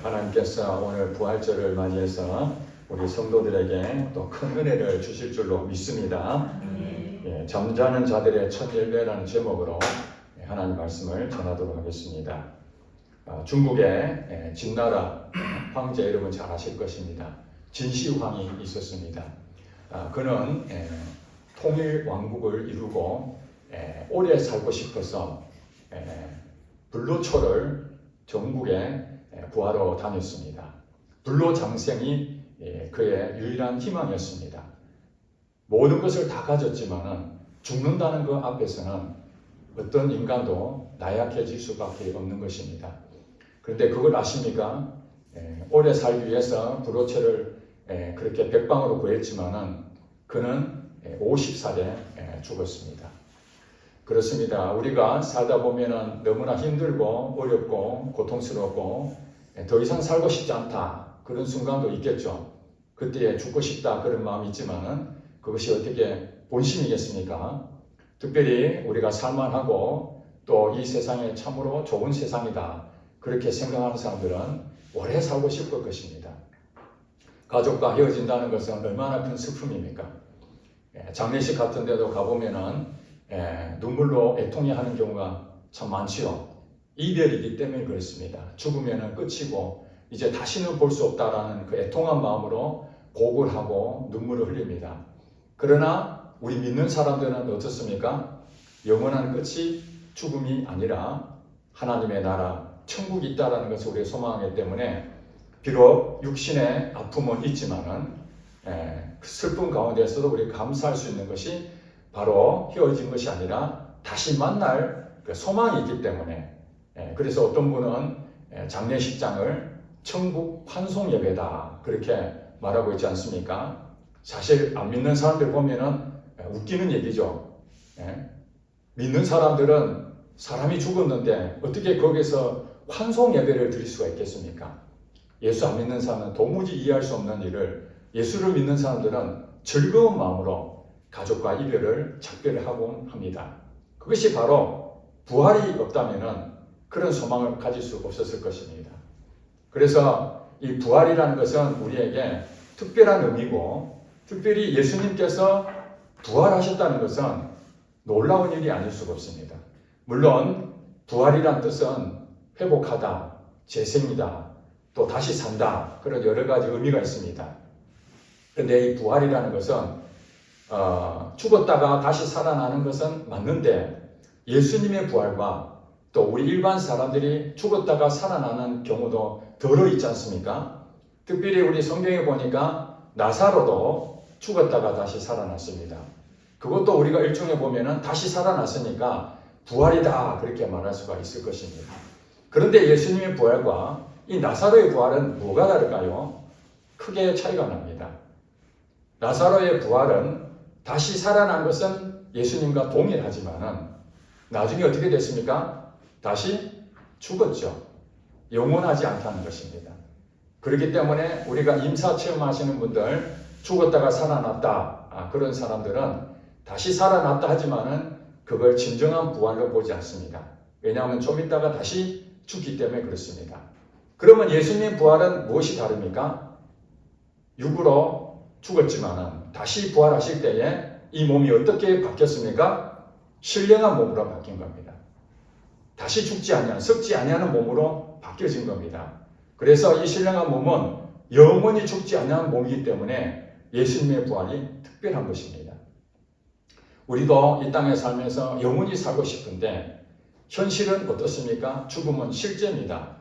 하나님께서 오늘 부활절을 맞이해서 우리 성도들에게 또 큰 은혜를 주실 줄로 믿습니다. 잠자는 자들의 첫 열매라는 제목으로 하나님 말씀을 전하도록 하겠습니다. 중국의 진나라 황제 이름은 잘 아실 것입니다. 진시황이 있었습니다. 그는 통일 왕국을 이루고 오래 살고 싶어서 불로초를 전국에 부하러 다녔습니다. 불로장생이 그의 유일한 희망이었습니다. 모든 것을 다 가졌지만 죽는다는 그 앞에서는 어떤 인간도 나약해질 수밖에 없는 것입니다. 그런데 그걸 아십니까? 오래 살기 위해서 불로초를 그렇게 백방으로 구했지만 그는 50살에 죽었습니다. 그렇습니다. 우리가 살다 보면 너무나 힘들고 어렵고 고통스럽고 더 이상 살고 싶지 않다 그런 순간도 있겠죠. 그때에 죽고 싶다 그런 마음이 있지만 그것이 어떻게 본심이겠습니까? 특별히 우리가 살만하고 또 이 세상에 참으로 좋은 세상이다 그렇게 생각하는 사람들은 오래 살고 싶을 것입니다. 가족과 헤어진다는 것은 얼마나 큰 슬픔입니까? 장례식 같은 데도 가보면은 눈물로 애통해하는 경우가 참 많지요. 이별이기 때문에 그렇습니다. 죽으면 끝이고 이제 다시는 볼 수 없다라는 그 애통한 마음으로 곡을 하고 눈물을 흘립니다. 그러나 우리 믿는 사람들은 어떻습니까? 영원한 끝이 죽음이 아니라 하나님의 나라, 천국이 있다라는 것을 우리가 소망하기 때문에 비록 육신의 아픔은 있지만은 슬픔 가운데서도 우리가 감사할 수 있는 것이 바로 헤어진 것이 아니라 다시 만날 그 소망이 있기 때문에 그래서 어떤 분은 장례식장을 천국 환송 예배다 그렇게 말하고 있지 않습니까? 사실 안 믿는 사람들 보면은 웃기는 얘기죠. 믿는 사람들은 사람이 죽었는데 어떻게 거기서 환송 예배를 드릴 수가 있겠습니까? 예수 안 믿는 사람은 도무지 이해할 수 없는 일을 예수를 믿는 사람들은 즐거운 마음으로 가족과 이별을 작별을 하곤 합니다. 그것이 바로 부활이 없다면 그런 소망을 가질 수 없었을 것입니다. 그래서 이 부활이라는 것은 우리에게 특별한 의미고 특별히 예수님께서 부활하셨다는 것은 놀라운 일이 아닐 수가 없습니다. 물론 부활이란 뜻은 회복하다, 재생이다, 또 다시 산다 그런 여러 가지 의미가 있습니다. 그런데 이 부활이라는 것은 죽었다가 다시 살아나는 것은 맞는데 예수님의 부활과 또 우리 일반 사람들이 죽었다가 살아나는 경우도 더러 있지 않습니까? 특별히 우리 성경에 보니까 나사로도 죽었다가 다시 살아났습니다. 그것도 우리가 일종에 보면은 다시 살아났으니까 부활이다 그렇게 말할 수가 있을 것입니다. 그런데 예수님의 부활과 이 나사로의 부활은 뭐가 다를까요? 크게 차이가 납니다. 나사로의 부활은 다시 살아난 것은 예수님과 동일하지만은 나중에 어떻게 됐습니까? 다시 죽었죠. 영원하지 않다는 것입니다. 그렇기 때문에 우리가 임사 체험하시는 분들 죽었다가 살아났다 그런 사람들은 다시 살아났다 하지만은 그걸 진정한 부활로 보지 않습니다. 왜냐하면 좀 있다가 다시 죽기 때문에 그렇습니다. 그러면 예수님 부활은 무엇이 다릅니까? 육으로 죽었지만은 다시 부활하실 때에 이 몸이 어떻게 바뀌었습니까? 신령한 몸으로 바뀐 겁니다. 다시 죽지 아니하는, 썩지 아니하는 몸으로 바뀌어진 겁니다. 그래서 이 신령한 몸은 영원히 죽지 아니하는 몸이기 때문에 예수님의 부활이 특별한 것입니다. 우리도 이 땅에 살면서 영원히 살고 싶은데 현실은 어떻습니까? 죽음은 실제입니다.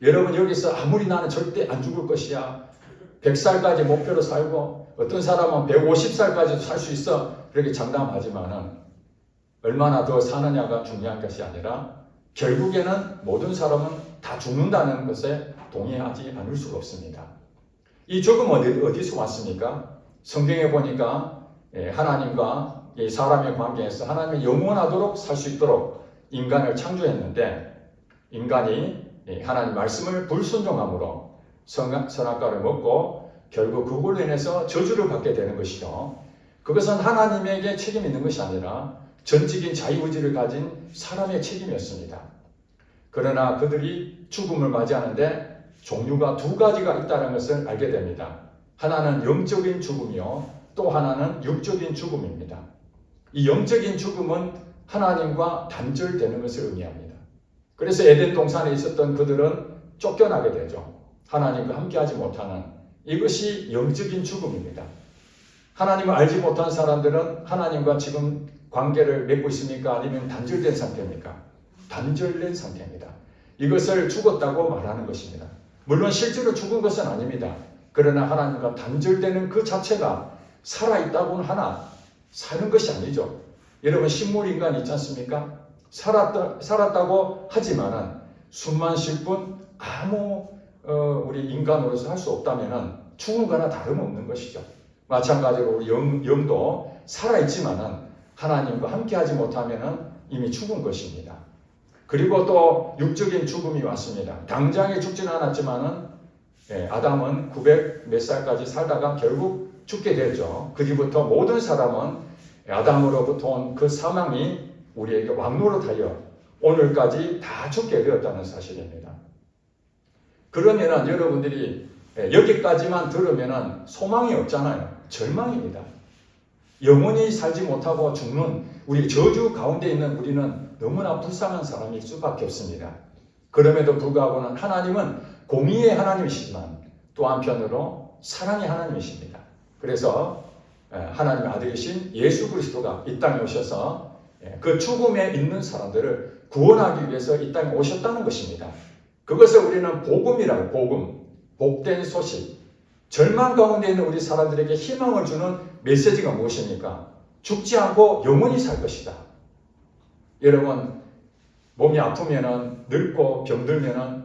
여러분 여기서 아무리 나는 절대 안 죽을 것이야 100살까지 목표로 살고 어떤 사람은 150살까지도 살 수 있어 그렇게 장담하지만은 얼마나 더 사느냐가 중요한 것이 아니라 결국에는 모든 사람은 다 죽는다는 것에 동의하지 않을 수가 없습니다. 이 죽음은 어디서 왔습니까? 성경에 보니까 하나님과 사람의 관계에서 하나님이 영원하도록 살 수 있도록 인간을 창조했는데 인간이 하나님 말씀을 불순종함으로 선악과를 먹고 결국 그걸로 인해서 저주를 받게 되는 것이죠. 그것은 하나님에게 책임이 있는 것이 아니라 전적인 자유의지를 가진 사람의 책임이었습니다. 그러나 그들이 죽음을 맞이하는데 종류가 두 가지가 있다는 것을 알게 됩니다. 하나는 영적인 죽음이요, 또 하나는 육적인 죽음입니다. 이 영적인 죽음은 하나님과 단절되는 것을 의미합니다. 그래서 에덴 동산에 있었던 그들은 쫓겨나게 되죠. 하나님과 함께하지 못하는, 이것이 영적인 죽음입니다. 하나님을 알지 못한 사람들은 하나님과 지금 관계를 맺고 있습니까? 아니면 단절된 상태입니까? 단절된 상태입니다. 이것을 죽었다고 말하는 것입니다. 물론 실제로 죽은 것은 아닙니다. 그러나 하나님과 단절되는 그 자체가 살아있다고는 하나 사는 것이 아니죠. 여러분, 식물인간 있지 않습니까? 살았다고 하지만은 숨만 쉴 뿐 아무 우리 인간으로서 할 수 없다면은 죽은 거나 다름없는 것이죠. 마찬가지로 우리 영도 살아있지만은 하나님과 함께하지 못하면은 이미 죽은 것입니다. 그리고 또 육적인 죽음이 왔습니다. 당장에 죽지는 않았지만은 아담은 900 몇 살까지 살다가 결국 죽게 되죠. 그 뒤부터 모든 사람은 아담으로부터 온 그 사망이 우리에게 왕노릇하여 오늘까지 다 죽게 되었다는 사실입니다. 그러면은 여러분들이 여기까지만 들으면은 소망이 없잖아요. 절망입니다. 영원히 살지 못하고 죽는 우리 저주 가운데 있는 우리는 너무나 불쌍한 사람일 수밖에 없습니다. 그럼에도 불구하고는 하나님은 공의의 하나님이시지만 또 한편으로 사랑의 하나님이십니다. 그래서 하나님의 아들이신 예수 그리스도가 이 땅에 오셔서 그 죽음에 있는 사람들을 구원하기 위해서 이 땅에 오셨다는 것입니다. 그것을 우리는 복음이라고, 복음, 복된 소식, 절망 가운데 있는 우리 사람들에게 희망을 주는 메시지가 무엇입니까? 죽지 않고 영원히 살 것이다. 여러분, 몸이 아프면은, 늙고 병들면은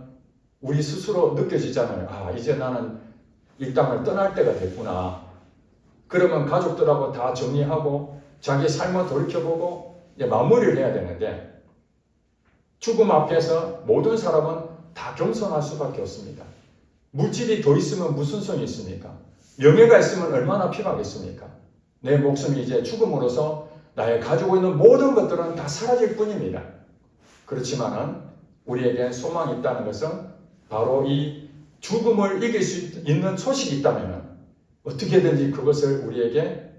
우리 스스로 느껴지잖아요. 아, 이제 나는 이 땅을 떠날 때가 됐구나. 그러면 가족들하고 다 정리하고 자기 삶을 돌이켜보고 이제 마무리를 해야 되는데, 죽음 앞에서 모든 사람은 다 겸손할 수밖에 없습니다. 물질이 더 있으면 무슨 소용이 있습니까? 명예가 있으면 얼마나 필요하겠습니까? 내 목숨이 이제 죽음으로써 나의 가지고 있는 모든 것들은 다 사라질 뿐입니다. 그렇지만은 우리에게 소망이 있다는 것은 바로 이 죽음을 이길 수 있는 소식이 있다면 어떻게든지 그것을 우리에게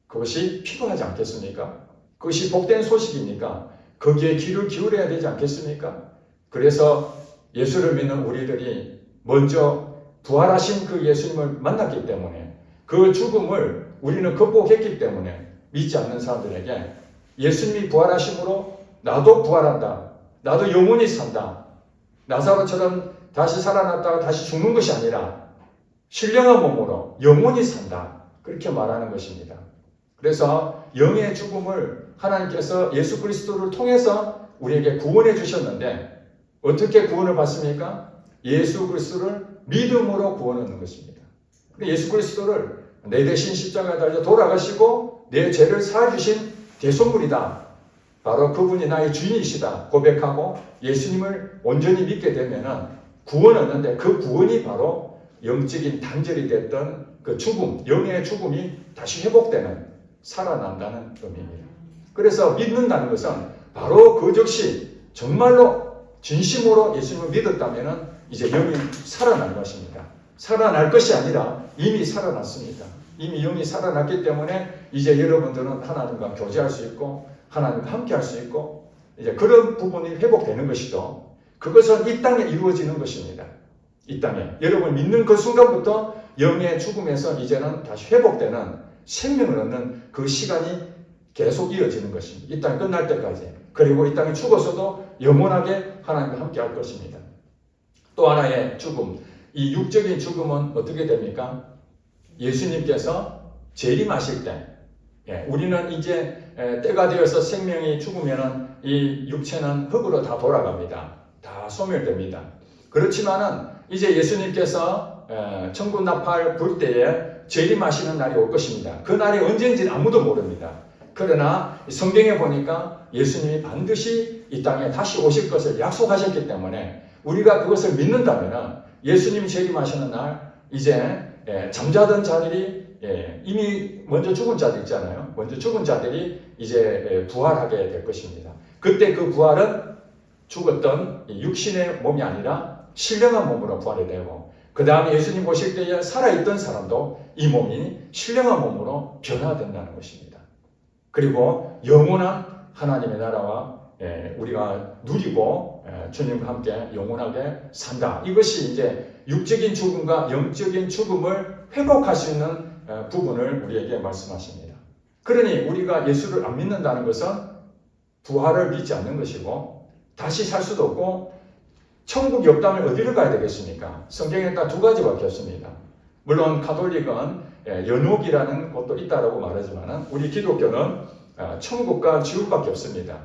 그것이 필요하지 않겠습니까? 그것이 복된 소식입니까? 거기에 귀를 기울여야 되지 않겠습니까? 그래서 예수를 믿는 우리들이 먼저 부활하신 그 예수님을 만났기 때문에 그 죽음을 우리는 극복했기 때문에 믿지 않는 사람들에게 예수님이 부활하심으로 나도 부활한다. 나도 영원히 산다. 나사로처럼 다시 살아났다가 다시 죽는 것이 아니라 신령한 몸으로 영원히 산다. 그렇게 말하는 것입니다. 그래서 영의 죽음을 하나님께서 예수 그리스도를 통해서 우리에게 구원해 주셨는데 어떻게 구원을 받습니까? 예수 그리스도를 믿음으로 구원 얻는 것입니다. 예수 그리스도를 내 대신 십자가에 달려 돌아가시고 내 죄를 사해주신 대속물이다. 바로 그분이 나의 주인이시다 고백하고 예수님을 온전히 믿게 되면 구원 얻는데 그 구원이 바로 영적인 단절이 됐던 그 죽음, 영의 죽음이 다시 회복되는, 살아난다는 의미입니다. 그래서 믿는다는 것은 바로 그 즉시 정말로 진심으로 예수님을 믿었다면 이제 영이 살아날 것입니다. 살아날 것이 아니라 이미 살아났습니다. 이미 영이 살아났기 때문에 이제 여러분들은 하나님과 교제할 수 있고 하나님과 함께 할 수 있고 이제 그런 부분이 회복되는 것이죠. 그것은 이 땅에 이루어지는 것입니다. 이 땅에. 여러분 믿는 그 순간부터 영의 죽음에서 이제는 다시 회복되는 생명을 얻는 그 시간이 계속 이어지는 것입니다. 이 땅이 끝날 때까지. 그리고 이 땅에 죽어서도 영원하게 하나님과 함께 할 것입니다. 또 하나의 죽음. 이 육적인 죽음은 어떻게 됩니까? 예수님께서 재림하실 때, 우리는 이제 때가 되어서 생명이 죽으면은 이 육체는 흙으로 다 돌아갑니다. 다 소멸됩니다. 그렇지만은 이제 예수님께서 천국 나팔 불 때에 재림하시는 날이 올 것입니다. 그 날이 언제인지는 아무도 모릅니다. 그러나 성경에 보니까 예수님이 반드시 이 땅에 다시 오실 것을 약속하셨기 때문에 우리가 그것을 믿는다면 예수님이 재림하시는 날 이제 잠자던 자들이 이미 먼저 죽은 자들 있잖아요. 먼저 죽은 자들이 이제 부활하게 될 것입니다. 그때 그 부활은 죽었던 육신의 몸이 아니라 신령한 몸으로 부활이 되고 그 다음에 예수님 오실 때에 살아있던 사람도 이 몸이 신령한 몸으로 변화된다는 것입니다. 그리고 영원한 하나님의 나라와 우리가 누리고 주님과 함께 영원하게 산다. 이것이 이제 육적인 죽음과 영적인 죽음을 회복할 수 있는 부분을 우리에게 말씀하십니다. 그러니 우리가 예수를 안 믿는다는 것은 부활을 믿지 않는 것이고 다시 살 수도 없고 천국이 없다면 어디를 가야 되겠습니까? 성경에 딱 두 가지밖에 없습니다. 물론 가톨릭은 연옥이라는 것도 있다라고 말하지만 우리 기독교는 천국과 지옥밖에 없습니다.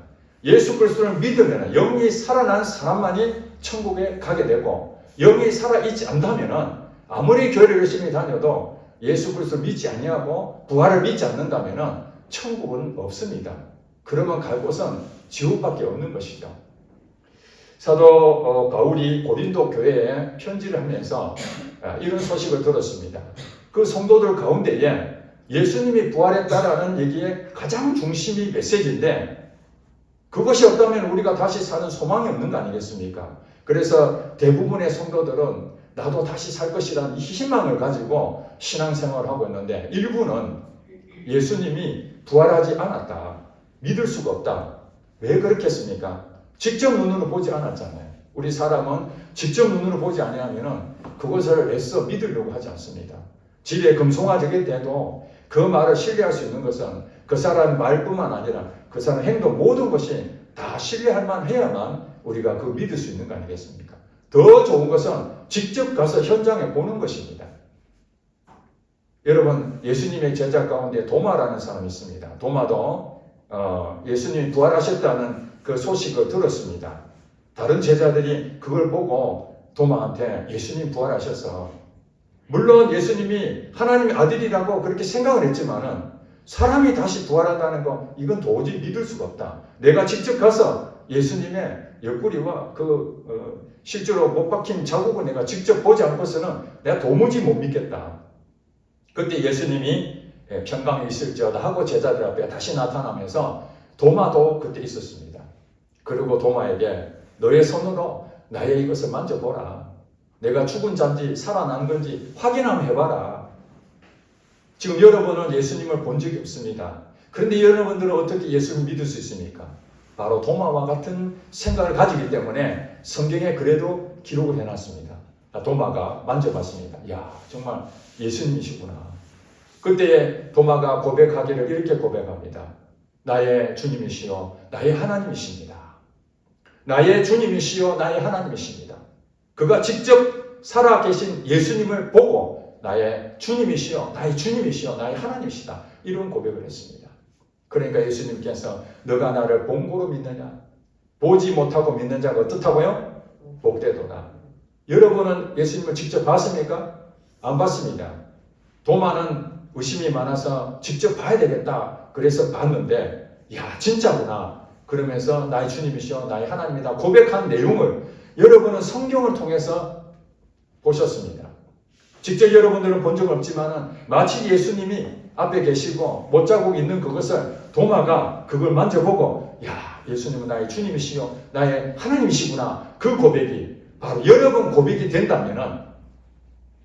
예수 그리스도를 믿으면 영이 살아난 사람만이 천국에 가게 되고 영이 살아있지 않다면 아무리 교회를 열심히 다녀도 예수 그리스도를 믿지 아니하고 부활을 믿지 않는다면 천국은 없습니다. 그러면 갈 곳은 지옥밖에 없는 것이죠. 사도 바울이 고린도 교회에 편지를 하면서 이런 소식을 들었습니다. 그 성도들 가운데에 예수님이 부활했다라는 얘기의 가장 중심이 메시지인데 그것이 없다면 우리가 다시 사는 소망이 없는 거 아니겠습니까? 그래서 대부분의 성도들은 나도 다시 살 것이라는 희망을 가지고 신앙생활을 하고 있는데 일부는 예수님이 부활하지 않았다. 믿을 수가 없다. 왜 그렇겠습니까? 직접 눈으로 보지 않았잖아요. 우리 사람은 직접 눈으로 보지 아니하면 그것을 애써 믿으려고 하지 않습니다. 집에 금송아지일 때도 그 말을 신뢰할 수 있는 것은 그 사람 말뿐만 아니라 그 사람 행동 모든 것이 다 신뢰할 만해야만 우리가 그 믿을 수 있는 거 아니겠습니까? 더 좋은 것은 직접 가서 현장에 보는 것입니다. 여러분 예수님의 제자 가운데 도마라는 사람이 있습니다. 도마도 예수님이 부활하셨다는 그 소식을 들었습니다. 다른 제자들이 그걸 보고 도마한테 예수님 부활하셔서 물론 예수님이 하나님의 아들이라고 그렇게 생각을 했지만은 사람이 다시 부활한다는 거 이건 도저히 믿을 수가 없다. 내가 직접 가서 예수님의 옆구리와 실제로 못 박힌 자국을 내가 직접 보지 않고서는 내가 도무지 못 믿겠다. 그때 예수님이 평강에 있을지어다 하고 제자들 앞에 다시 나타나면서 도마도 그때 있었습니다. 그리고 도마에게 너의 손으로 나의 이것을 만져보라. 내가 죽은 자인지 살아난 건지 확인 한번 해봐라. 지금 여러분은 예수님을 본 적이 없습니다. 그런데 여러분들은 어떻게 예수를 믿을 수 있습니까? 바로 도마와 같은 생각을 가지기 때문에 성경에 그래도 기록을 해놨습니다. 도마가 만져봤습니다. 야, 정말 예수님이시구나. 그때 도마가 고백하기를 이렇게 고백합니다. 나의 주님이시여 나의 하나님이십니다. 나의 주님이시여 나의 하나님이십니다. 그가 직접 살아계신 예수님을 보고 나의 주님이시여 나의 주님이시여 나의 하나님이시다. 이런 고백을 했습니다. 그러니까 예수님께서 너가 나를 본고로 믿느냐? 보지 못하고 믿는 자가 어떻다고요? 복되도다. 여러분은 예수님을 직접 봤습니까? 안 봤습니다. 도마는 의심이 많아서 직접 봐야 되겠다. 그래서 봤는데 야 진짜구나. 그러면서 나의 주님이시여 나의 하나님이다 고백한 내용을 여러분은 성경을 통해서 보셨습니다. 직접 여러분들은 본 적은 없지만 마치 예수님이 앞에 계시고 못자국 있는 그것을 도마가 그걸 만져보고 야 예수님은 나의 주님이시여 나의 하나님이시구나 그 고백이 바로 여러분 고백이 된다면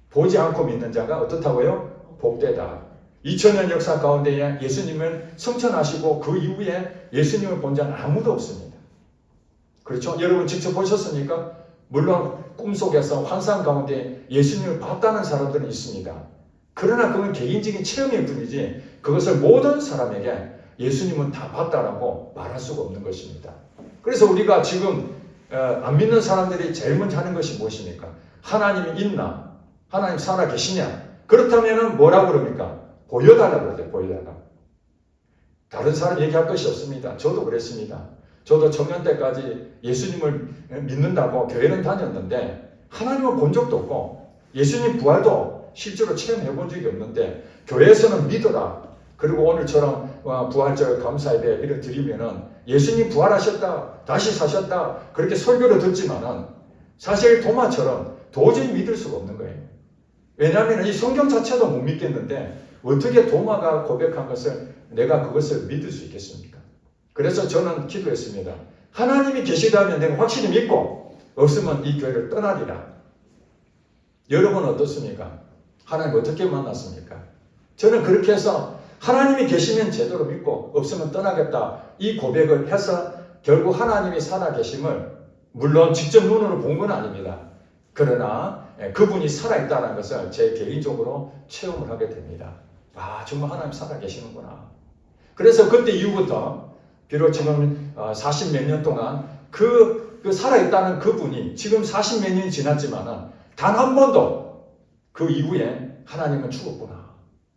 보지 않고 믿는 자가 어떻다고요? 복되다. 2000년 역사 가운데 예수님을 성천하시고 그 이후에 예수님을 본 자는 아무도 없습니다. 그렇죠? 여러분 직접 보셨습니까? 물론 꿈속에서 환상 가운데 예수님을 봤다는 사람들은 있습니다. 그러나 그건 개인적인 체험일 뿐이지 그것을 모든 사람에게 예수님은 다 봤다라고 말할 수가 없는 것입니다. 그래서 우리가 지금 안 믿는 사람들이 제일 먼저 하는 것이 무엇입니까? 하나님이 있나? 하나님 살아계시냐? 그렇다면 뭐라고 그럽니까? 보여달라고 그러죠. 보여달라. 다른 사람 얘기할 것이 없습니다. 저도 그랬습니다. 저도 청년 때까지 예수님을 믿는다고 교회는 다녔는데 하나님을 본 적도 없고 예수님 부활도 실제로 체험해 본 적이 없는데 교회에서는 믿어라. 그리고 오늘처럼 부활절 감사예배 이렇게 드리면은 예수님 부활하셨다. 다시 사셨다. 그렇게 설교를 듣지만은 사실 도마처럼 도저히 믿을 수가 없는 거예요. 왜냐하면 이 성경 자체도 못 믿겠는데 어떻게 도마가 고백한 것을 내가 그것을 믿을 수 있겠습니까? 그래서 저는 기도했습니다. 하나님이 계시다면 내가 확실히 믿고 없으면 이 교회를 떠나리라. 여러분 어떻습니까? 하나님 어떻게 만났습니까? 저는 그렇게 해서 하나님이 계시면 제대로 믿고 없으면 떠나겠다. 이 고백을 해서 결국 하나님이 살아계심을 물론 직접 눈으로 본 건 아닙니다. 그러나 그분이 살아있다는 것을 제 개인적으로 체험을 하게 됩니다. 아, 정말 하나님 살아계시는구나. 그래서 그때 이후부터 비록 지금 40 몇 년 동안 그 살아있다는 그분이 지금 40 몇 년이 지났지만 단 한 번도 그 이후에 하나님은 죽었구나.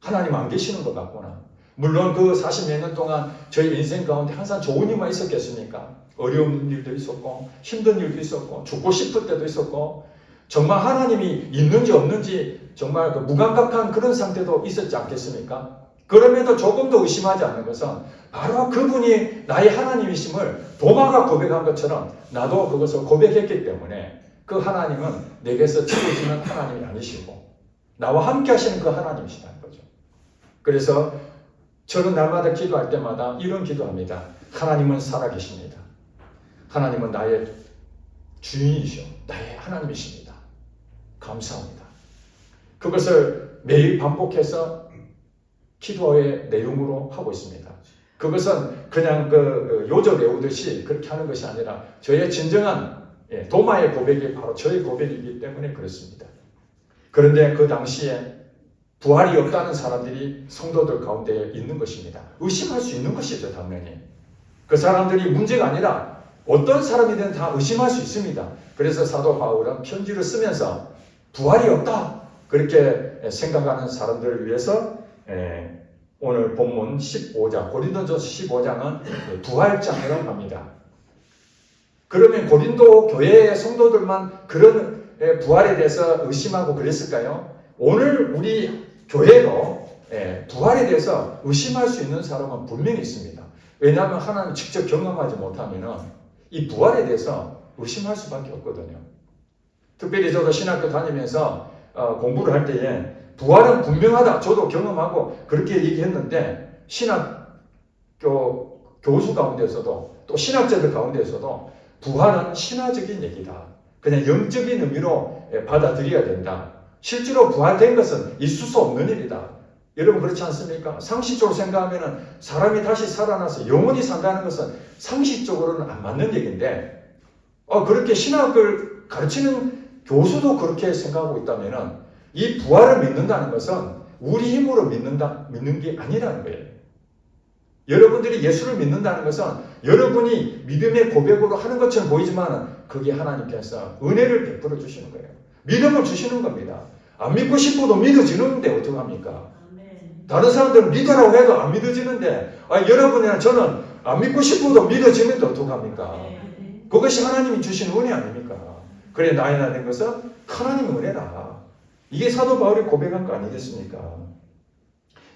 하나님 안 계시는 것 같구나. 물론 그 40 몇 년 동안 저희 인생 가운데 항상 좋은 일만 있었겠습니까? 어려운 일도 있었고 힘든 일도 있었고 죽고 싶을 때도 있었고 정말 하나님이 있는지 없는지 정말 그 무감각한 그런 상태도 있었지 않겠습니까? 그럼에도 조금 더 의심하지 않는 것은 바로 그분이 나의 하나님이심을 도마가 고백한 것처럼 나도 그것을 고백했기 때문에 그 하나님은 내게서 치워지는 하나님이 아니시고 나와 함께 하시는 그 하나님이시다는 거죠. 그래서 저는 날마다 기도할 때마다 이런 기도합니다. 하나님은 살아계십니다. 하나님은 나의 주인이시오. 나의 하나님이십니다. 감사합니다. 그것을 매일 반복해서 기도의 내용으로 하고 있습니다. 그것은 그냥 요절 외우듯이 그렇게 하는 것이 아니라 저의 진정한 도마의 고백이 바로 저의 고백이기 때문에 그렇습니다. 그런데 그 당시에 부활이 없다는 사람들이 성도들 가운데 있는 것입니다. 의심할 수 있는 것이죠, 당연히. 그 사람들이 문제가 아니라 어떤 사람이든 다 의심할 수 있습니다. 그래서 사도 바울은 편지를 쓰면서 부활이 없다 그렇게 생각하는 사람들을 위해서 오늘 본문 15장 고린도전서 15장은 부활장이라고 합니다. 그러면 고린도 교회의 성도들만 그런 부활에 대해서 의심하고 그랬을까요? 오늘 우리 교회도 부활에 대해서 의심할 수 있는 사람은 분명히 있습니다. 왜냐하면 하나님 직접 경험하지 못하면 이 부활에 대해서 의심할 수밖에 없거든요. 특별히 저도 신학교 다니면서 공부를 할 때에 부활은 분명하다. 저도 경험하고 그렇게 얘기했는데 신학교 교수 가운데서도 또 신학자들 가운데서도 부활은 신화적인 얘기다. 그냥 영적인 의미로 받아들여야 된다. 실제로 부활된 것은 있을 수 없는 일이다. 여러분 그렇지 않습니까? 상식적으로 생각하면 사람이 다시 살아나서 영원히 산다는 것은 상식적으로는 안 맞는 얘기인데 그렇게 신학을 가르치는 교수도 그렇게 생각하고 있다면 이 부활을 믿는다는 것은 우리 힘으로 믿는 게 아니라는 거예요. 여러분들이 예수를 믿는다는 것은 여러분이 믿음의 고백으로 하는 것처럼 보이지만 그게 하나님께서 은혜를 베풀어 주시는 거예요. 믿음을 주시는 겁니다. 안 믿고 싶어도 믿어지는데 어떡합니까? 다른 사람들은 믿으라고 해도 안 믿어지는데 여러분이나 저는 안 믿고 싶어도 믿어지는데 어떡합니까? 그것이 하나님이 주신 은혜 아닙니까? 그래 나이나 된 것은 하나님의 은혜라. 이게 사도 바울이 고백한 거 아니겠습니까?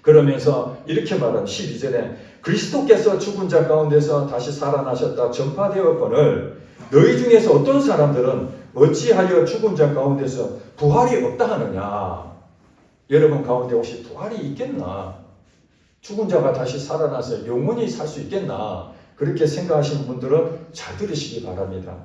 그러면서 이렇게 말한 12절에 그리스도께서 죽은 자 가운데서 다시 살아나셨다 전파되었거늘 너희 중에서 어떤 사람들은 어찌하여 죽은 자 가운데서 부활이 없다 하느냐. 여러분 가운데 혹시 부활이 있겠나? 죽은 자가 다시 살아나서 영원히 살 수 있겠나? 그렇게 생각하시는 분들은 잘 들으시기 바랍니다.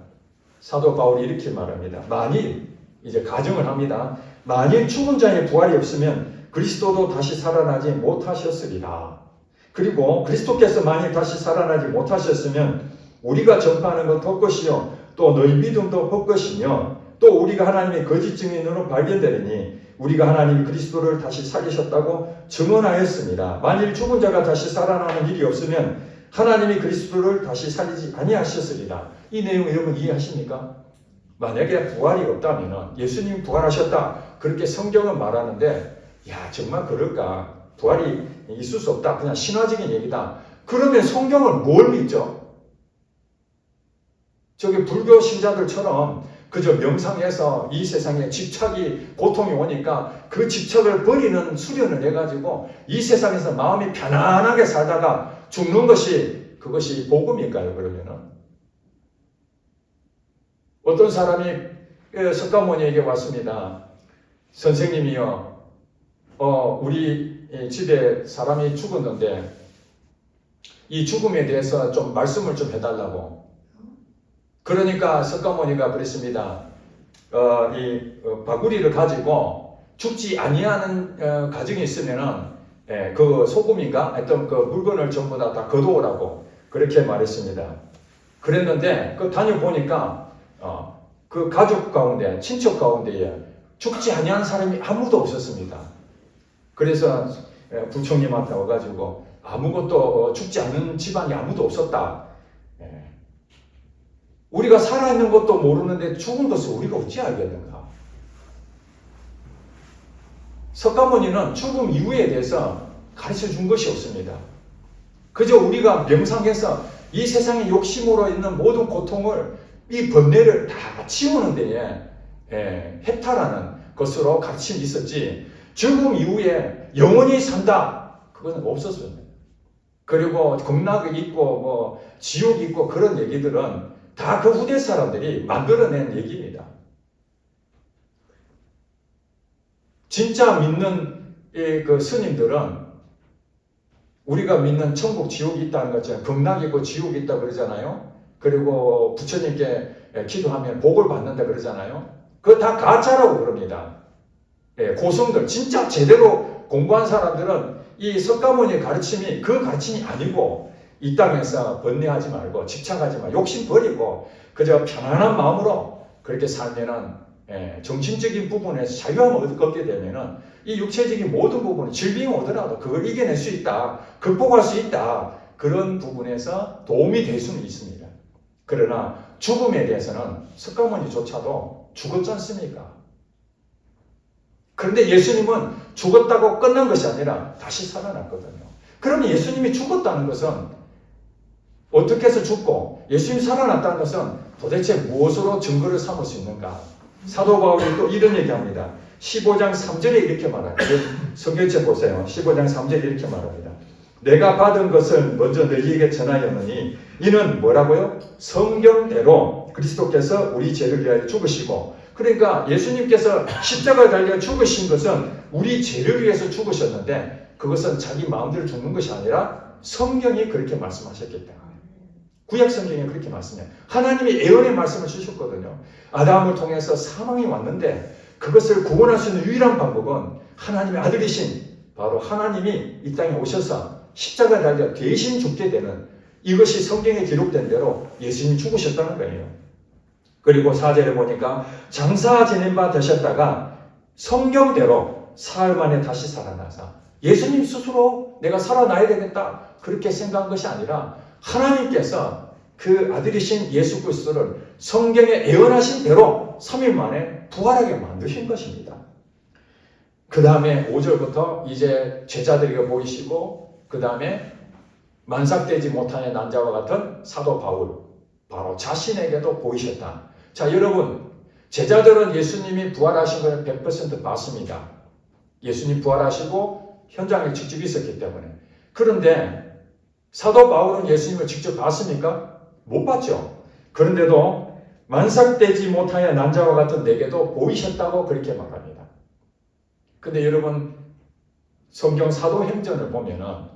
사도 바울이 이렇게 말합니다. 만일 이제 가정을 합니다. 만일 죽은 자의 부활이 없으면 그리스도도 다시 살아나지 못하셨으리라. 그리고 그리스도께서 만일 다시 살아나지 못하셨으면 우리가 전파하는 것 헛것이요 또 너희 믿음도 헛것이며 또 우리가 하나님의 거짓 증인으로 발견되리니 우리가 하나님이 그리스도를 다시 살리셨다고 증언하였습니다. 만일 죽은 자가 다시 살아나는 일이 없으면 하나님이 그리스도를 다시 살리지 아니하셨으리라. 이 내용 여러분 이해하십니까? 만약에 부활이 없다면 예수님이 부활하셨다 그렇게 성경은 말하는데 야 정말 그럴까? 부활이 있을 수 없다. 그냥 신화적인 얘기다. 그러면 성경을 뭘 믿죠? 저기 불교 신자들처럼 그저 명상해서 이 세상에 집착이 고통이 오니까 그 집착을 버리는 수련을 해가지고 이 세상에서 마음이 편안하게 살다가 죽는 것이 그것이 복음일까요? 그러면은 어떤 사람이 석가모니에게 왔습니다. 선생님이요. 우리 집에 사람이 죽었는데 이 죽음에 대해서 좀 말씀을 좀 해달라고. 그러니까 석가모니가 그랬습니다. 바구리를 가지고 죽지 아니하는 가정이 있으면은 그 소금인가 하여튼 그 물건을 전부 다 거두오라고 그렇게 말했습니다. 그랬는데 그 다녀보니까 그 가족 가운데 친척 가운데에 죽지 아니한 사람이 아무도 없었습니다. 그래서 부총님한테 와가지고 아무것도 죽지 않는 집안이 아무도 없었다. 우리가 살아있는 것도 모르는데 죽은 것을 우리가 어찌 알겠는가? 석가모니는 죽음 이후에 대해서 가르쳐 준 것이 없습니다. 그저 우리가 명상해서 이 세상에 욕심으로 있는 모든 고통을, 이 번뇌를 다 치우는 데에 해탈하는 것으로 가르침이 있었지, 죽음 이후에 영원히 산다, 그건 없었습니다. 그리고 극락이 있고 뭐 지옥이 있고 그런 얘기들은 다 그 후대 사람들이 만들어낸 얘기입니다. 진짜 믿는 그 스님들은 우리가 믿는 천국, 지옥이 있다는 것처럼 극락이 있고 지옥이 있다 그러잖아요. 그리고 부처님께 기도하면 복을 받는다 그러잖아요. 그거 다 가짜라고 그럽니다. 고성들, 진짜 제대로 공부한 사람들은 이 석가모니의 가르침이 그 가르침이 아니고, 이 땅에서 번뇌하지 말고 집착하지 말고 욕심 버리고 그저 편안한 마음으로 그렇게 살면은 정신적인 부분에서 자유함을 얻게 되면은 이 육체적인 모든 부분, 질병이 오더라도 그걸 이겨낼 수 있다, 극복할 수 있다, 그런 부분에서 도움이 될 수는 있습니다. 그러나 죽음에 대해서는 석가모니조차도 죽었지 않습니까? 그런데 예수님은 죽었다고 끝난 것이 아니라 다시 살아났거든요. 그러면 예수님이 죽었다는 것은 어떻게 해서 죽고 예수님이 살아났다는 것은 도대체 무엇으로 증거를 삼을 수 있는가? 사도 바울이 또 이런 얘기합니다. 15장 3절에 이렇게 말합니다. 성경책 보세요. 15장 3절에 이렇게 말합니다. 내가 받은 것을 먼저 너희에게 전하였느니 이는 뭐라고요? 성경대로 그리스도께서 우리 죄를 위하여 죽으시고, 그러니까 예수님께서 십자가에 달려 죽으신 것은 우리 죄를 위해서 죽으셨는데 그것은 자기 마음대로 죽는 것이 아니라 성경이 그렇게 말씀하셨기 때문에, 구약 성경에 그렇게 말씀해요. 하나님이 예언의 말씀을 주셨거든요. 아담을 통해서 사망이 왔는데 그것을 구원할 수 있는 유일한 방법은 하나님의 아들이신 바로 하나님이 이 땅에 오셔서 십자가에 달려 대신 죽게 되는, 이것이 성경에 기록된 대로 예수님이 죽으셨다는 거예요. 그리고 4절에 보니까 장사 지낸 바 되셨다가 성경대로 사흘 만에 다시 살아나사, 예수님 스스로 내가 살아나야 되겠다 그렇게 생각한 것이 아니라 하나님께서 그 아들이신 예수 그리스도를 성경에 예언하신 대로 3일 만에 부활하게 만드신 것입니다. 그 다음에 5절부터 이제 제자들에게 보이시고, 그 다음에 만삭되지 못하는 난자와 같은 사도 바울, 바로 자신에게도 보이셨다. 자, 여러분, 제자들은 예수님이 부활하신 걸 100% 봤습니다. 예수님 부활하시고 현장에 직접 있었기 때문에. 그런데 사도 바울은 예수님을 직접 봤습니까? 못 봤죠. 그런데도 만삭되지 못하여 난자와 같은 내게도 보이셨다고 그렇게 말합니다. 근데 여러분, 성경 사도행전을 보면은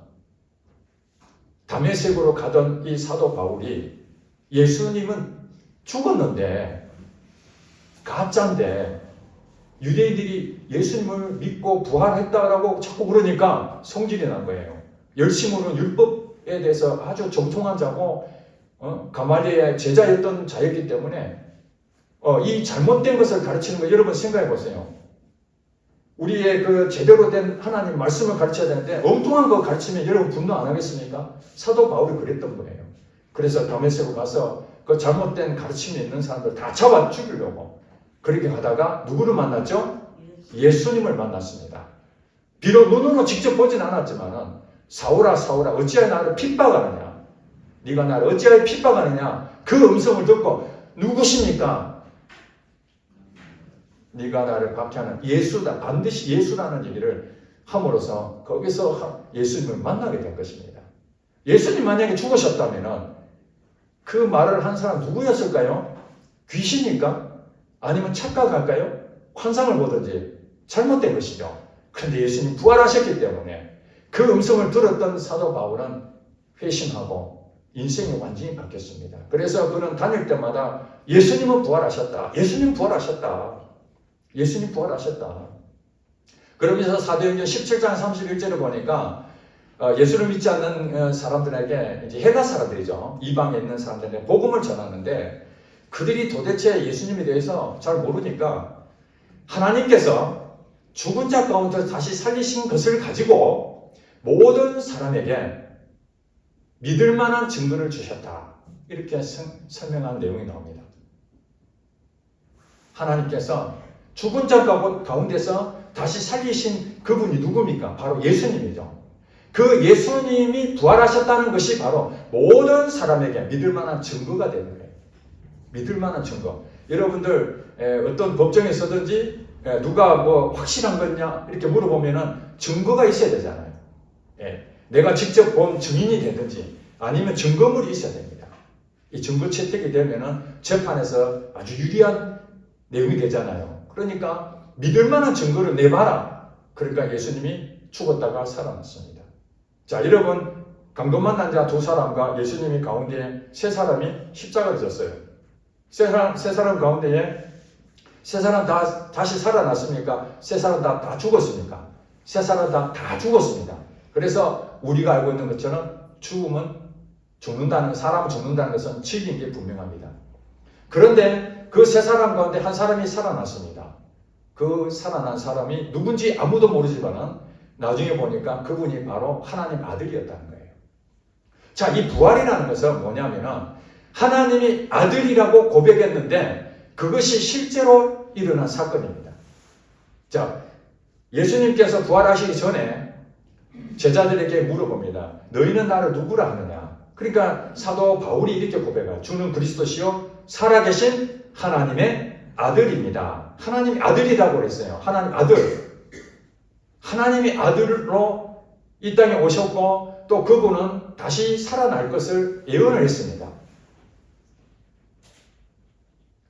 다메섹으로 가던 이 사도 바울이 예수님은 죽었는데, 가짜인데 유대인들이 예수님을 믿고 부활했다라고 자꾸 그러니까 성질이 난 거예요. 열심으로는 율법에 대해서 아주 정통한 자고 가말리엘의 제자였던 자였기 때문에 이 잘못된 것을 가르치는 거, 여러분 생각해 보세요. 우리의 그 제대로 된 하나님 말씀을 가르쳐야 되는데 엉뚱한 거 가르치면 여러분 분노 안 하겠습니까? 사도 바울이 그랬던 거예요. 그래서 다메섹으로 가서 그 잘못된 가르침이 있는 사람들 다 잡아 죽이려고 그렇게 하다가 누구를 만났죠? 예수님을 만났습니다. 비록 눈으로 직접 보진 않았지만 사울아 사울아 어찌하여 나를 핍박하느냐, 네가 나를 어찌하여 핍박하느냐, 그 음성을 듣고 누구십니까? 네가 나를 박해하는 예수다, 반드시 예수라는 얘기를 함으로써 거기서 예수님을 만나게 된 것입니다. 예수님 만약에 죽으셨다면 그 말을 한 사람 누구였을까요? 귀신입니까? 아니면 착각할까요? 환상을 보든지 잘못된 것이죠. 그런데 예수님 부활하셨기 때문에 그 음성을 들었던 사도 바울은 회심하고 인생이 완전히 바뀌었습니다. 그래서 그는 다닐 때마다 예수님은 부활하셨다. 예수님 부활하셨다. 예수님 부활하셨다. 그러면서 사도행전 17장 31절을 보니까 예수를 믿지 않는 사람들에게, 이제 헬라 사람들이죠. 이방에 있는 사람들에게 복음을 전하는데 그들이 도대체 예수님에 대해서 잘 모르니까 하나님께서 죽은 자 가운데 다시 살리신 것을 가지고 모든 사람에게 믿을 만한 증거를 주셨다. 이렇게 설명한 내용이 나옵니다. 하나님께서 죽은 자 가운데서 다시 살리신 그분이 누굽니까? 바로 예수님이죠. 그 예수님이 부활하셨다는 것이 바로 모든 사람에게 믿을 만한 증거가 되는 거예요. 믿을 만한 증거. 여러분들 어떤 법정에 서든지 누가 뭐 확실한 거냐 이렇게 물어보면은 증거가 있어야 되잖아요. 내가 직접 본 증인이 되든지 아니면 증거물이 있어야 됩니다. 이 증거 채택이 되면은 재판에서 아주 유리한 내용이 되잖아요. 그러니까 믿을 만한 증거를 내봐라. 그러니까 예수님이 죽었다가 살아났습니다. 자, 여러분, 강도 만난 자 두 사람과 예수님이 가운데에 세 사람이 십자가를 졌어요. 세 사람 가운데에 세 사람 다시 살아났습니까? 세 사람 다 죽었습니까? 세 사람 다 죽었습니다. 그래서 우리가 알고 있는 것처럼 사람 죽는다는 것은 책임인 게 분명합니다. 그런데 그 세 사람 가운데 한 사람이 살아났습니다. 그 살아난 사람이 누군지 아무도 모르지만은 나중에 보니까 그분이 바로 하나님 아들이었다는 거예요. 자, 이 부활이라는 것은 뭐냐면은 하나님이 아들이라고 고백했는데 그것이 실제로 일어난 사건입니다. 자, 예수님께서 부활하시기 전에 제자들에게 물어봅니다. 너희는 나를 누구라 하느냐? 그러니까 사도 바울이 이렇게 고백해요. 주는 그리스도시요 살아계신 하나님의 아들입니다. 하나님의 아들이라고 그랬어요. 하나님 아들. 하나님의 아들로 이 땅에 오셨고 또 그분은 다시 살아날 것을 예언을 했습니다.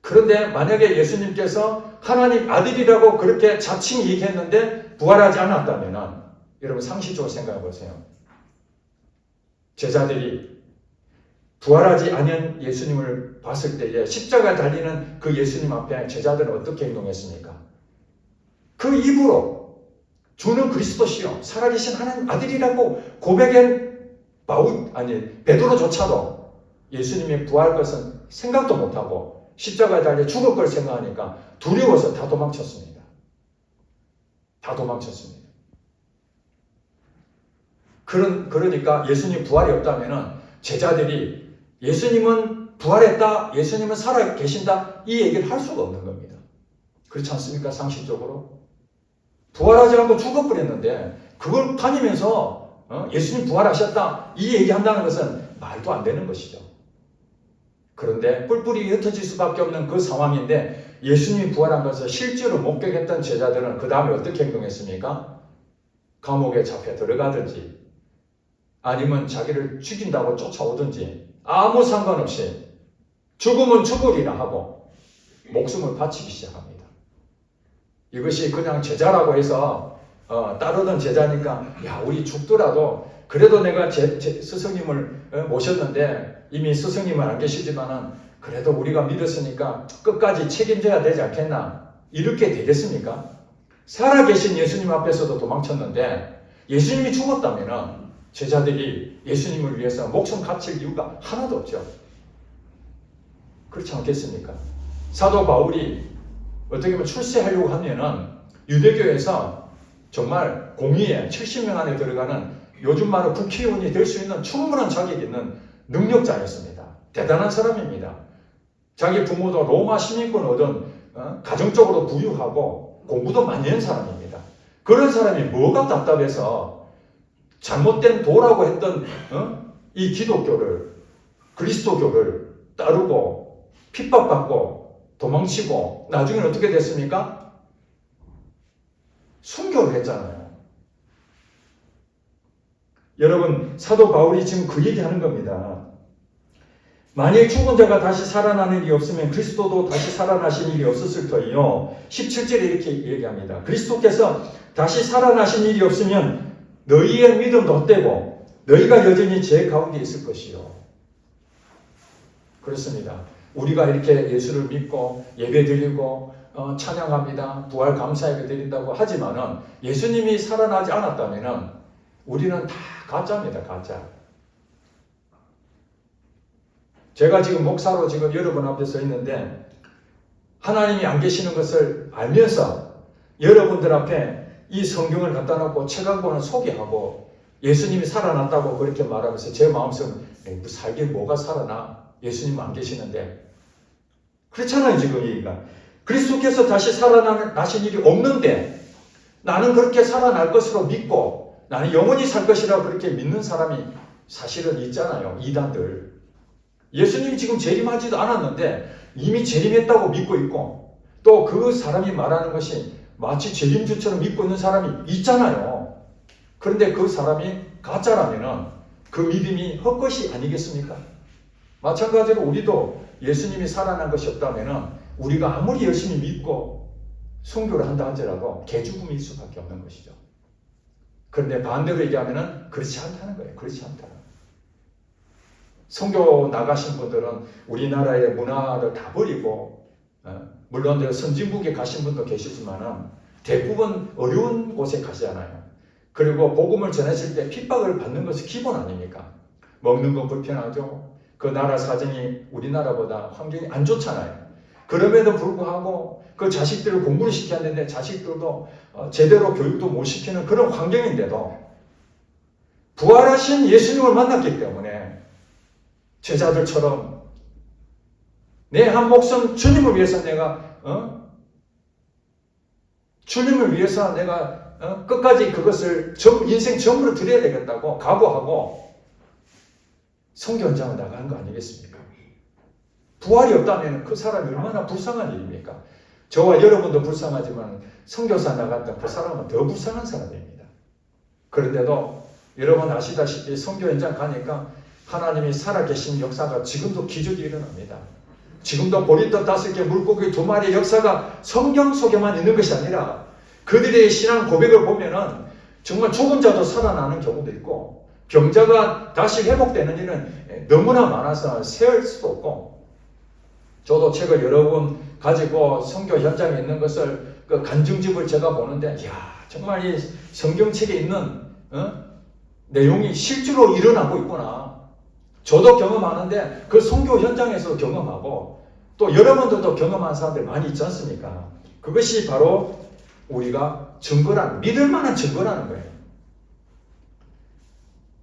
그런데 만약에 예수님께서 하나님 아들이라고 그렇게 자칭 얘기했는데 부활하지 않았다면 여러분 상식적으로 생각해 보세요. 제자들이 부활하지 않은 예수님을 봤을 때에 십자가에 달리는 그 예수님 앞에 제자들은 어떻게 행동했습니까? 그 입으로 주는 그리스도시요 살아계신 하나님 아들이라고 고백한 베드로조차도 예수님이 부활할 것은 생각도 못하고 십자가에 달려 죽을 걸 생각하니까 두려워서 다 도망쳤습니다. 다 도망쳤습니다. 그러니까 예수님 부활이 없다면 제자들이 예수님은 부활했다, 예수님은 살아계신다 이 얘기를 할 수가 없는 겁니다. 그렇지 않습니까? 상식적으로. 부활하지 않고 죽어버렸는데 그걸 다니면서 예수님 부활하셨다 이 얘기한다는 것은 말도 안 되는 것이죠. 그런데 뿔뿔이 흩어질 수밖에 없는 그 상황인데 예수님이 부활한 것을 실제로 목격했던 제자들은 그 다음에 어떻게 행동했습니까? 감옥에 잡혀 들어가든지 아니면 자기를 죽인다고 쫓아오든지 아무 상관없이 죽으면 죽으리라 하고 목숨을 바치기 시작합니다. 이것이 그냥 제자라고 해서 따르던 제자니까 야 우리 죽더라도 그래도 내가 스승님을 모셨는데 이미 스승님은 안 계시지만은 그래도 우리가 믿었으니까 끝까지 책임져야 되지 않겠나 이렇게 되겠습니까? 살아계신 예수님 앞에서도 도망쳤는데 예수님이 죽었다면 제자들이 예수님을 위해서 목숨 바칠 이유가 하나도 없죠. 그렇지 않겠습니까? 사도 바울이 어떻게 보면 출세하려고 하면은 유대교에서 정말 공의에 70명 안에 들어가는 요즘 말로 국회의원이 될 수 있는 충분한 자격이 있는 능력자였습니다. 대단한 사람입니다. 자기 부모도 로마 시민권 얻은 가정적으로 부유하고 공부도 많이 한 사람입니다. 그런 사람이 뭐가 답답해서 잘못된 도라고 했던 이 기독교를 그리스도교를 따르고 핍박받고 도망치고 나중에는 어떻게 됐습니까? 순교를 했잖아요. 여러분 사도 바울이 지금 그 얘기하는 겁니다. 만일 죽은 자가 다시 살아나는 일이 없으면 그리스도도 다시 살아나신 일이 없었을 터이요. 17절에 이렇게 얘기합니다. 그리스도께서 다시 살아나신 일이 없으면 너희의 믿음도 헛되고 너희가 여전히 죄 가운데 있을 것이요. 그렇습니다. 우리가 이렇게 예수를 믿고 예배 드리고 찬양합니다. 부활 감사예배 드린다고 하지만은 예수님이 살아나지 않았다면은 우리는 다 가짜입니다. 가짜. 제가 지금 목사로 지금 여러분 앞에 서 있는데 하나님이 안 계시는 것을 알면서 여러분들 앞에 이 성경을 갖다 놓고 책 한 권을 소개하고 예수님이 살아났다고 그렇게 말하면서 제 마음속은 살긴 뭐가 살아나? 예수님 안 계시는데. 그렇잖아요, 지금 얘기가. 그리스도께서 다시 살아나신 일이 없는데 나는 그렇게 살아날 것으로 믿고 나는 영원히 살 것이라고 그렇게 믿는 사람이 사실은 있잖아요. 이단들. 예수님이 지금 재림하지도 않았는데 이미 재림했다고 믿고 있고 또 그 사람이 말하는 것이 마치 재림주처럼 믿고 있는 사람이 있잖아요. 그런데 그 사람이 가짜라면은 그 믿음이 헛것이 아니겠습니까? 마찬가지로 우리도 예수님이 살아난 것이 없다면은 우리가 아무리 열심히 믿고 순교를 한다 할지라도 개죽음일 수밖에 없는 것이죠. 그런데 반대로 얘기하면은 그렇지 않다는 거예요. 그렇지 않다. 선교 나가신 분들은 우리나라의 문화를 다 버리고 물론 선진국에 가신 분도 계시지만 대부분 어려운 곳에 가시잖아요. 그리고 복음을 전하실 때 핍박을 받는 것이 기본 아닙니까? 먹는 건 불편하죠. 그 나라 사정이 우리나라보다 환경이 안 좋잖아요. 그럼에도 불구하고 그 자식들을 공부를 시켜야 되는데 자식들도 제대로 교육도 못 시키는 그런 환경인데도 부활하신 예수님을 만났기 때문에 제자들처럼 내 한 목숨 주님을 위해서 내가 주님을 위해서 내가 끝까지 그것을 인생 전부를 드려야 되겠다고 각오하고 선교 현장을 나가는 거 아니겠습니까? 부활이 없다면 그 사람이 얼마나 불쌍한 일입니까? 저와 여러분도 불쌍하지만 선교사 나갔던 그 사람은 더 불쌍한 사람입니다. 그런데도 여러분 아시다시피 선교 현장 가니까 하나님이 살아계신 역사가 지금도 기적이 일어납니다. 지금도 보리떡 5개, 물고기 2마리의 역사가 성경 속에만 있는 것이 아니라 그들의 신앙 고백을 보면은 정말 죽은 자도 살아나는 경우도 있고 병자가 다시 회복되는 일은 너무나 많아서 세울 수도 없고 저도 책을 여러 권 가지고 선교 현장에 있는 것을 그 간증집을 제가 보는데 이야 정말 이 성경책에 있는 내용이 실제로 일어나고 있구나. 저도 경험하는데 그 선교 현장에서 경험하고 또 여러분들도 경험한 사람들 많이 있지 않습니까? 그것이 바로 우리가 증거라는 믿을 만한 증거라는 거예요.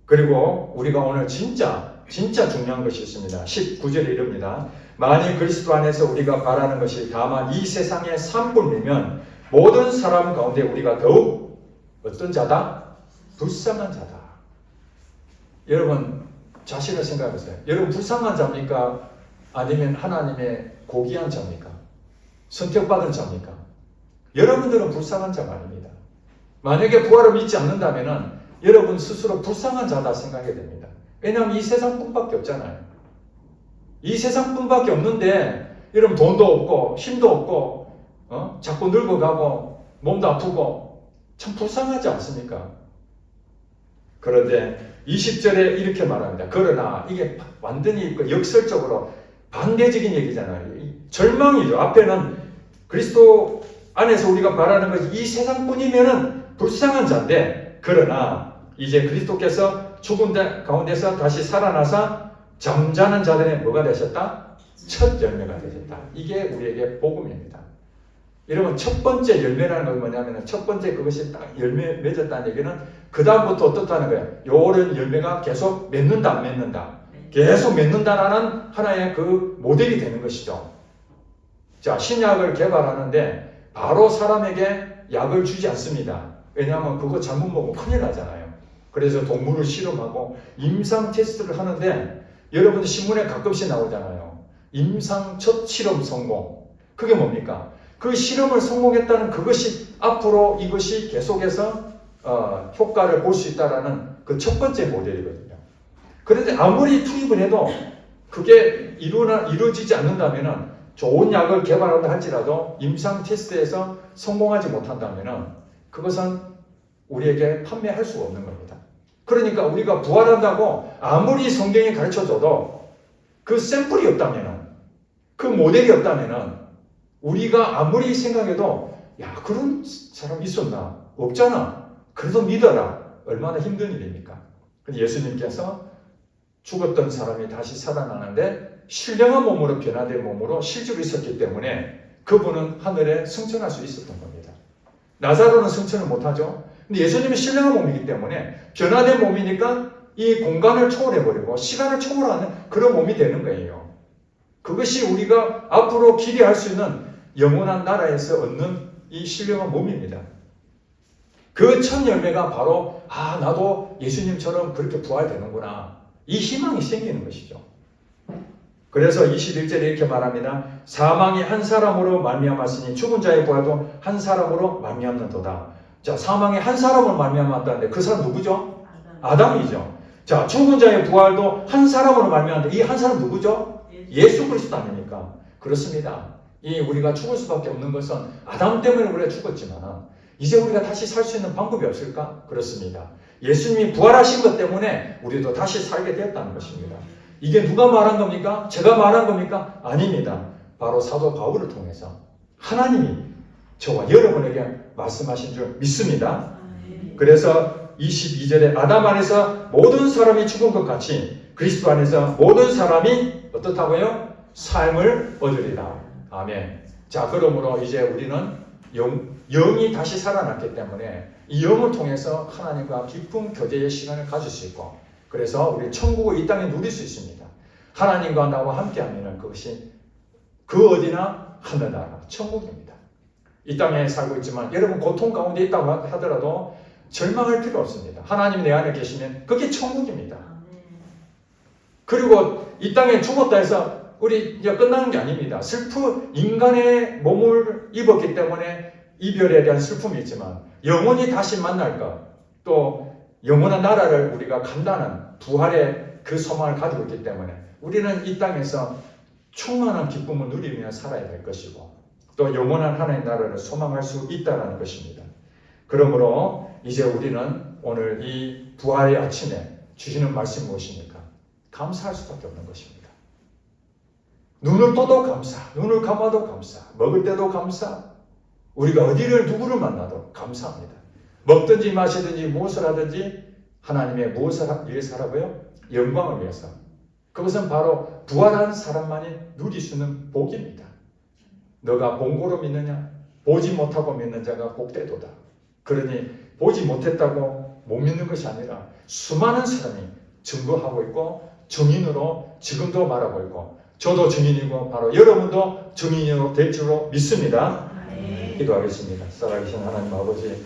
그리고 우리가 오늘 진짜 중요한 것이 있습니다. 19절에 이릅니다. 만일 그리스도 안에서 우리가 바라는 것이 다만 이 세상의 산뿐이면 모든 사람 가운데 우리가 더욱 어떤 자다? 불쌍한 자다. 여러분 자신을 생각해보세요. 여러분 불쌍한 자입니까? 아니면 하나님의 고귀한 자입니까? 선택받은 자입니까? 여러분들은 불쌍한 자가 아닙니다. 만약에 부활을 믿지 않는다면 여러분 스스로 불쌍한 자다 생각하게 됩니다. 왜냐하면 이 세상뿐밖에 없잖아요. 이 세상뿐밖에 없는데 여러분 돈도 없고 힘도 없고 자꾸 늙어가고 몸도 아프고 참 불쌍하지 않습니까? 그런데 20절에 이렇게 말합니다. 그러나 이게 완전히 역설적으로 반대적인 얘기잖아요. 절망이죠. 앞에는 그리스도 안에서 우리가 바라는 것이 이 세상뿐이면은 불쌍한 자인데 그러나 이제 그리스도께서 죽은 가운데서 다시 살아나서 잠자는 자들의 뭐가 되셨다? 첫 열매가 되셨다. 이게 우리에게 복음입니다. 여러분 첫 번째 열매라는 건 뭐냐면 첫 번째 그것이 딱 열매 맺었다는 얘기는 그 다음부터 어떻다는 거예요? 요런 열매가 계속 맺는다 안 맺는다? 계속 맺는다라는 하나의 그 모델이 되는 것이죠. 자, 신약을 개발하는데 바로 사람에게 약을 주지 않습니다. 왜냐하면 그거 잘못 먹으면 큰일 나잖아요. 그래서 동물을 실험하고 임상 테스트를 하는데 여러분들 신문에 가끔씩 나오잖아요. 임상 첫 실험 성공. 그게 뭡니까? 그 실험을 성공했다는 그것이 앞으로 이것이 계속해서 효과를 볼 수 있다라는 그 첫 번째 모델이거든요. 그런데 아무리 투입을 해도 그게 이루어지지 않는다면 좋은 약을 개발한다 할지라도 임상 테스트에서 성공하지 못한다면 그것은 우리에게 판매할 수가 없는 겁니다. 그러니까 우리가 부활한다고 아무리 성경이 가르쳐줘도 그 샘플이 없다면은, 그 모델이 없다면은 우리가 아무리 생각해도 야, 그런 사람 있었나? 없잖아. 그래도 믿어라. 얼마나 힘든 일입니까? 근데 예수님께서 죽었던 사람이 다시 살아나는데 신령한 몸으로 변화된 몸으로 실제로 있었기 때문에 그분은 하늘에 승천할 수 있었던 겁니다. 나사로는 승천을 못하죠. 근데 예수님은 신령한 몸이기 때문에 변화된 몸이니까 이 공간을 초월해버리고 시간을 초월하는 그런 몸이 되는 거예요. 그것이 우리가 앞으로 기대할 수 있는 영원한 나라에서 얻는 이 신령한 몸입니다. 그 첫 열매가 바로 나도 예수님처럼 그렇게 부활되는구나. 이 희망이 생기는 것이죠. 그래서 21절에 이렇게 말합니다. 사망이 한 사람으로 말미암았으니 죽은 자의 부활도 한 사람으로 말미암는도다. 자, 사망이 한 사람으로 말미암았다는데 그 사람 누구죠? 아담이죠. 자, 죽은 자의 부활도 한 사람으로 말미암는데 이 한 사람 누구죠? 예수 그리스도 아닙니까? 그렇습니다. 이 우리가 죽을 수밖에 없는 것은 아담 때문에 우리가 죽었지만 이제 우리가 다시 살 수 있는 방법이 없을까? 그렇습니다. 예수님이 부활하신 것 때문에 우리도 다시 살게 되었다는 것입니다. 이게 누가 말한 겁니까? 제가 말한 겁니까? 아닙니다. 바로 사도 바울을 통해서 하나님이 저와 여러분에게 말씀하신 줄 믿습니다. 그래서 22절에 아담 안에서 모든 사람이 죽은 것 같이 그리스도 안에서 모든 사람이 어떻다고요? 삶을 얻으리라. 아멘. 자, 그러므로 이제 우리는 영이 다시 살아났기 때문에 이 영을 통해서 하나님과 깊은 교제의 시간을 가질 수 있고, 그래서 우리 천국을 이 땅에 누릴 수 있습니다. 하나님과 나와 함께하면 그것이 그 어디나 하늘나라 천국입니다. 이 땅에 살고 있지만 여러분 고통 가운데 있다고 하더라도 절망할 필요 없습니다. 하나님 내 안에 계시면 그게 천국입니다. 그리고 이 땅에 죽었다 해서 우리 이제 끝나는 게 아닙니다. 인간의 몸을 입었기 때문에 이별에 대한 슬픔이 있지만 영원히 다시 만날 것, 또 영원한 나라를 우리가 간다는 부활의 그 소망을 가지고 있기 때문에 우리는 이 땅에서 충만한 기쁨을 누리며 살아야 될 것이고 또 영원한 하나님의 나라를 소망할 수 있다는 것입니다. 그러므로 이제 우리는 오늘 이 부활의 아침에 주시는 말씀이 무엇입니까? 감사할 수밖에 없는 것입니다. 눈을 떠도 감사, 눈을 감아도 감사, 먹을 때도 감사, 우리가 어디를 누구를 만나도 감사합니다. 먹든지 마시든지 무엇을 하든지 하나님의 무엇을 위해서 하라고요? 영광을 위해서. 그것은 바로 부활한 사람만이 누릴 수 있는 복입니다. 너가 본고로 믿느냐? 보지 못하고 믿는 자가 복되도다. 그러니 보지 못했다고 못 믿는 것이 아니라 수많은 사람이 증거하고 있고 증인으로 지금도 말하고 있고 저도 증인이고 바로 여러분도 증인으로 될 줄로 믿습니다. 기도하겠습니다. 살아계신 하나님 아버지,